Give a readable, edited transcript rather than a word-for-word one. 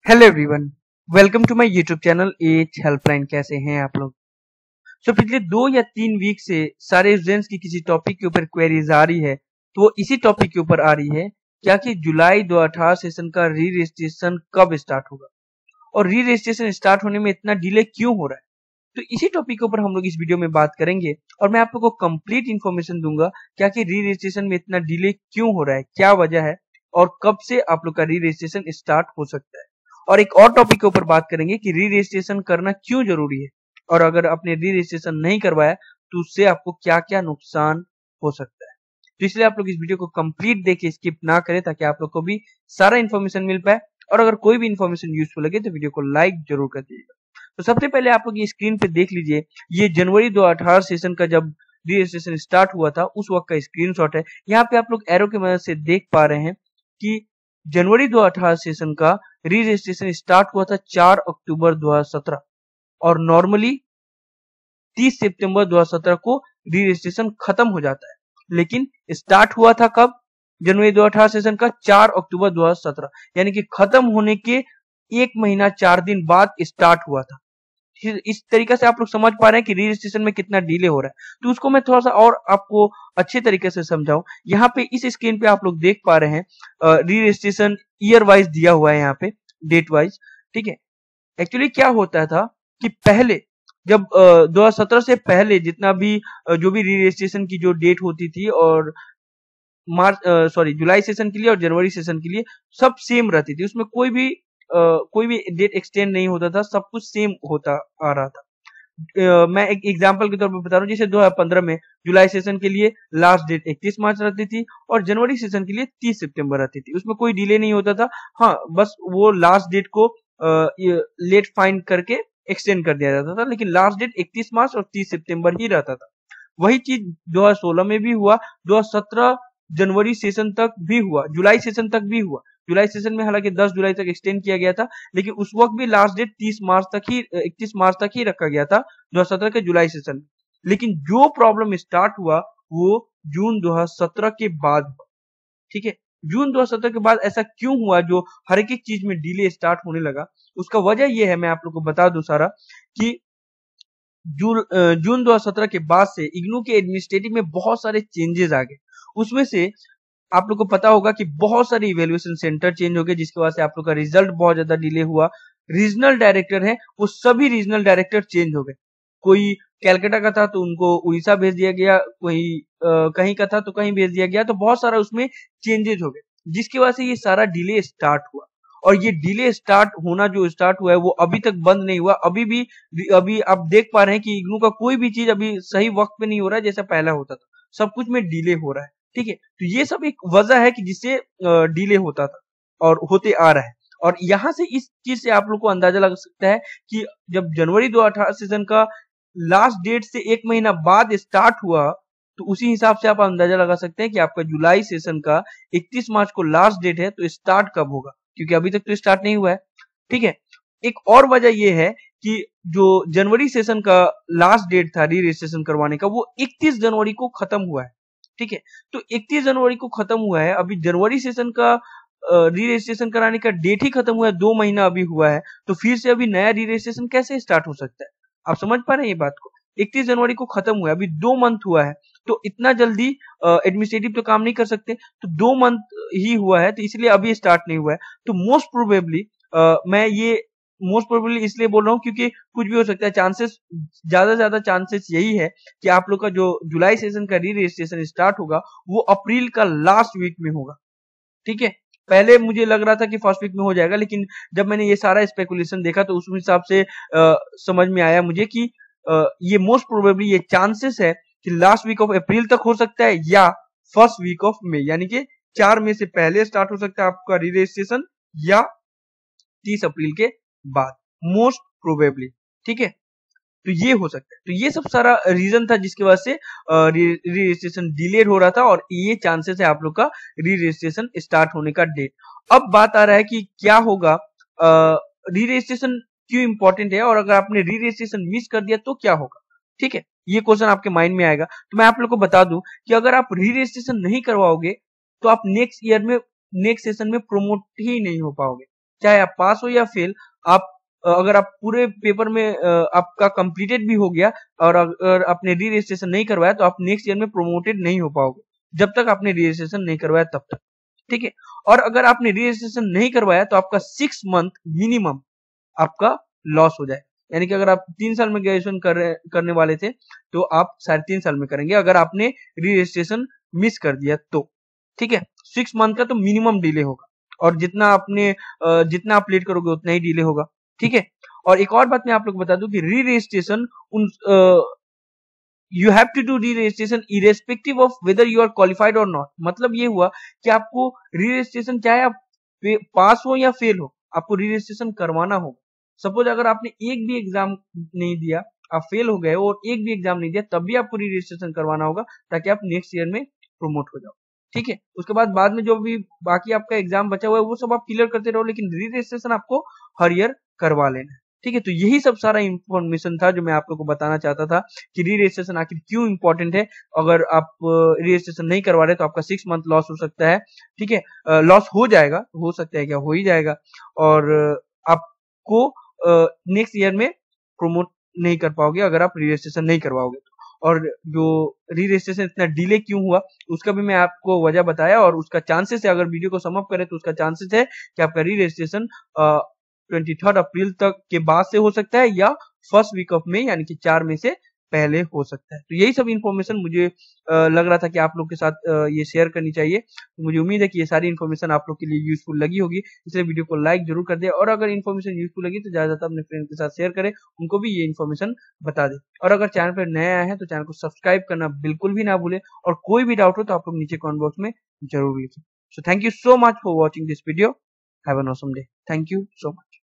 Hello everyone, welcome to my YouTube channel as Helpline. कैसे हैं आप लोग? पिछले 2 या 3 वीक से सारे स्टूडेंट्स की किसी टॉपिक के ऊपर क्वेरीज आ रही है, तो वो इसी टॉपिक के ऊपर आ रही है क्या कि जुलाई 2018 सेशन का री रजिस्ट्रेशन कब स्टार्ट होगा और री रजिस्ट्रेशन स्टार्ट होने में इतना डिले क्यों हो रहा है। तो इसी टॉपिक के ऊपर हम लोग इस वीडियो में बात करेंगे और मैं आप लोग को कंप्लीट इन्फॉर्मेशन दूंगा क्या कि री रजिस्ट्रेशन में इतना डिले क्यों हो रहा है, क्या वजह है और कब से आप लोग का री रजिस्ट्रेशन स्टार्ट हो सकता है। और एक और टॉपिक के ऊपर बात करेंगे कि री रजिस्ट्रेशन करना क्यों जरूरी है और अगर आपने री रजिस्ट्रेशन नहीं करवाया तो उससे आपको क्या क्या नुकसान हो सकता है। तो इसलिए आप लोग इस वीडियो को कंप्लीट देखिए, स्किप ना करें ताकि आप लोग को भी सारा इन्फॉर्मेशन मिल पाए। और अगर कोई भी इन्फॉर्मेशन यूजफुल लगे तो वीडियो को लाइक जरूर कर दीजिएगा। तो सबसे पहले आप लोग ये स्क्रीन पे देख लीजिए, ये जनवरी 2018 सेशन का जब री रजिस्ट्रेशन स्टार्ट हुआ था उस वक्त का स्क्रीनशॉट है। यहाँ पे आप लोग एरो की मदद से देख पा रहे हैं कि जनवरी 2018 सेशन का री रजिस्ट्रेशन स्टार्ट हुआ था 4 अक्टूबर 2017 और नॉर्मली 30 सितंबर 2017 को री रजिस्ट्रेशन खत्म हो जाता है। लेकिन स्टार्ट हुआ था कब? जनवरी 2018 सेशन का 4 अक्टूबर 2017, यानी कि खत्म होने के 1 महीना 4 दिन बाद स्टार्ट हुआ था। इस तरीके से आप लोग समझ पा रहे हैं कि री रजिस्ट्रेशन में कितना डिले हो रहा है। तो उसको मैं थोड़ा सा और आपको अच्छे तरीके से समझाऊं। यहाँ पे इस स्क्रीन पे आप लोग देख पा रहे हैं री रजिस्ट्रेशन ईयर वाइज दिया हुआ है, यहाँ पे डेट वाइज। ठीक है, एक्चुअली क्या होता था कि पहले जब 2017 से पहले जितना भी जो भी री रजिस्ट्रेशन की जो डेट होती थी और जुलाई सेशन के लिए और जनवरी सेशन के लिए सब सेम रहती थी, उसमें कोई भी डेट एक्सटेंड नहीं होता था, सब कुछ सेम होता आ रहा था। मैं एक एग्जांपल के तौर पर बता रहा हूँ, जैसे 2015 में जुलाई सेशन के लिए लास्ट डेट 31 मार्च रहती थी और जनवरी सेशन के लिए 30 सितंबर रहती थी। उसमें कोई डिले नहीं होता था। हाँ, बस वो लास्ट डेट को लेट फाइंड करके एक्सटेंड कर दिया जाता था, लेकिन लास्ट डेट 31 मार्च और 30 सितंबर ही रहता था। वही चीज 2016 में भी हुआ, 2017 जनवरी सेशन तक भी हुआ, जुलाई सेशन तक भी हुआ। जुलाई सेशन में हालांकि 10 जुलाई तक एक्सटेंड किया गया था, लेकिन उस वक्त भी लास्ट डेट 31 मार्च तक ही रखा गया था 2017 के जुलाई सेशन में। लेकिन जो प्रॉब्लम स्टार्ट हुआ वो जून 2017 के बाद हुआ। ठीक है, जून 2017 के बाद ऐसा क्यों हुआ जो हर एक चीज में डिले स्टार्ट होने लगा? उसका वजह यह है, मैं आप लोग को बता दूं सारा, कि जून 2017 के बाद से इग्नू के एडमिनिस्ट्रेटिव में बहुत सारे चेंजेस आ गए। उसमें से आप लोग को पता होगा कि बहुत सारे इवेल्युएशन सेंटर चेंज हो गए, जिसकी वजह से आप लोग का रिजल्ट बहुत ज्यादा डिले हुआ। रीजनल डायरेक्टर है, वो सभी रीजनल डायरेक्टर चेंज हो गए। कोई कैलकाटा का था तो उनको उड़ीसा भेज दिया गया, कोई कहीं का था तो कहीं भेज दिया गया, तो बहुत सारा उसमें चेंजेस हो गए, जिसकी वजह से ये सारा डिले स्टार्ट हुआ। और ये डिले स्टार्ट होना जो स्टार्ट हुआ है वो अभी तक बंद नहीं हुआ। अभी आप देख पा रहे हैं कि इग्नू का कोई भी चीज अभी सही वक्त पे नहीं हो रहा है जैसा पहला होता था, सब कुछ में डिले हो रहा है। ठीक है, तो ये सब एक वजह है कि जिससे डिले होता था और होते आ रहा है। और यहां से इस चीज से आप लोग को अंदाजा लग सकता है कि जब जनवरी 2018 सीजन का लास्ट डेट से 1 महीना बाद स्टार्ट हुआ, तो उसी हिसाब से आप अंदाजा लगा सकते हैं कि आपका जुलाई सेशन का 31 मार्च को लास्ट डेट है, तो स्टार्ट कब होगा, क्योंकि अभी तक तो स्टार्ट नहीं हुआ है। ठीक है, एक और वजह यह है कि जो जनवरी सेशन का लास्ट डेट था री रजिस्ट्रेशन करवाने का, वो 31 जनवरी को खत्म हुआ है। ठीक है, तो 31 जनवरी को खत्म हुआ है, अभी जनवरी सेशन का री रजिस्ट्रेशन कराने का डेट ही खत्म हुआ है, 2 महीना अभी हुआ है, तो फिर से अभी नया री रजिस्ट्रेशन कैसे स्टार्ट हो सकता है? आप समझ पा रहे हैं ये बात को? 31 जनवरी को खत्म हुआ है, अभी 2 मंथ हुआ है, तो इतना जल्दी एडमिनिस्ट्रेटिव तो काम नहीं कर सकते, तो 2 मंथ ही हुआ है, तो इसलिए अभी स्टार्ट नहीं हुआ है। तो मोस्ट प्रोबेबली मैं ये मोस्ट प्रोबेबली इसलिए बोल रहा हूँ क्योंकि कुछ भी हो सकता है, चांसेस ज्यादा से ज्यादा चांसेस यही है कि आप लोग का जो जुलाई सेशन का री रजिस्ट्रेशन स्टार्ट होगा वो अप्रैल का लास्ट वीक में होगा। ठीक है, पहले मुझे लग रहा था कि फर्स्ट वीक में हो जाएगा, लेकिन जब मैंने ये सारा स्पेकुलेशन देखा तो उस हिसाब से समझ में आया मुझे कि ये मोस्ट प्रोबेबली ये चांसेस है कि लास्ट वीक ऑफ अप्रैल तक हो सकता है या फर्स्ट वीक ऑफ मई, यानी कि 4 मई से पहले स्टार्ट हो सकता है आपका री रजिस्ट्रेशन या 30 अप्रैल के बाद, मोस्ट प्रोबेबली। ठीक है, तो ये हो सकता है। तो ये सब सारा रीजन था जिसकी वजह से री रजिस्ट्रेशन डिलेड हो रहा था और ये चांसेस है आप लोग का री रजिस्ट्रेशन स्टार्ट होने का डेट। अब बात आ रहा है कि क्या होगा, री रजिस्ट्रेशन क्यों इंपॉर्टेंट है और अगर आपने री रजिस्ट्रेशन मिस कर दिया तो क्या होगा? ठीक है, ये क्वेश्चन आपके माइंड में आएगा। तो मैं आप लोग को बता दूं कि अगर आप री रजिस्ट्रेशन नहीं करवाओगे तो आप नेक्स्ट ईयर में नेक्स्ट सेशन में प्रमोट ही नहीं हो पाओगे। चाहे आप पास हो या फेल, आप अगर आप पूरे पेपर में आपका कंप्लीटेड भी हो गया और अगर आपने री रजिस्ट्रेशन नहीं करवाया तो आप नेक्स्ट ईयर में प्रोमोटेड नहीं हो पाओगे, जब तक आपने री रजिस्ट्रेशन नहीं करवाया तब तक, ठीक है। और अगर आपने री रजिस्ट्रेशन नहीं करवाया तो आपका 6 मंथ मिनिमम आपका लॉस हो जाए, यानी कि अगर आप 3 साल में ग्रेजुएशन करने वाले थे तो आप 3.5 साल में करेंगे अगर आपने री रजिस्ट्रेशन मिस कर दिया तो, ठीक है। 6 मंथ का तो मिनिमम डिले होगा, और जितना आप लेट करोगे उतना ही डिले होगा, ठीक है। और एक और बात मैं आप लोग बता दूं कि री रजिस्ट्रेशन उन you have to do re registration irrespective of whether you are qualified और नॉट। मतलब ये हुआ कि आपको री रजिस्ट्रेशन चाहे आप पास हो या फेल हो, आपको री रजिस्ट्रेशन करवाना होगा। सपोज अगर आपने एक भी एग्जाम नहीं दिया, आप फेल हो गए और एक भी एग्जाम नहीं दिया, तब भी आपको री रजिस्ट्रेशन करवाना होगा ताकि आप नेक्स्ट ईयर में प्रमोट हो जाओ, ठीक है। उसके बाद में जो भी बाकी आपका एग्जाम बचा हुआ है वो सब आप क्लियर करते रहो, लेकिन री रजिस्ट्रेशन आपको हर ईयर करवा लेना है, ठीक है। तो यही सब सारा इंफॉर्मेशन था जो मैं आप लोग को बताना चाहता था कि री रजिस्ट्रेशन आखिर क्यों इंपॉर्टेंट है। अगर आप री रजिस्ट्रेशन नहीं करवा रहे तो आपका 6 मंथ लॉस हो सकता है, ठीक है। लॉस हो जाएगा, हो सकता है क्या, हो ही जाएगा, और आपको नेक्स्ट ईयर में प्रमोट नहीं कर पाओगे अगर आप री रजिस्ट्रेशन नहीं करवाओगे तो। और जो री रजिस्ट्रेशन इतना डिले क्यों हुआ उसका भी मैं आपको वजह बताया, और उसका चांसेस है, अगर वीडियो को सम अप करें तो उसका चांसेस है कि आपका री रजिस्ट्रेशन 23 अप्रैल तक के बाद से हो सकता है या फर्स्ट वीक ऑफ मई, यानी कि 4 में से पहले हो सकता है। तो यही सब इन्फॉर्मेशन मुझे लग रहा था कि आप लोग के साथ ये शेयर करनी चाहिए। तो मुझे उम्मीद है कि ये सारी इन्फॉर्मेशन आप लोग के लिए यूजफुल लगी होगी, इसलिए वीडियो को लाइक जरूर कर दे, और अगर इन्फॉर्मेशन यूजफुल लगी तो ज्यादातर अपने फ्रेंड के साथ शेयर करें, उनको भी ये इन्फॉर्मेशन बता दे। और अगर चैनल पर नए आए हैं तो चैनल को सब्सक्राइब करना बिल्कुल भी ना भूले, और कोई भी डाउट हो तो आप लोग नीचे कमेंट बॉक्स में जरूर लिखें। So thank you so much for watching this video. Have an awesome day. Thank you so much.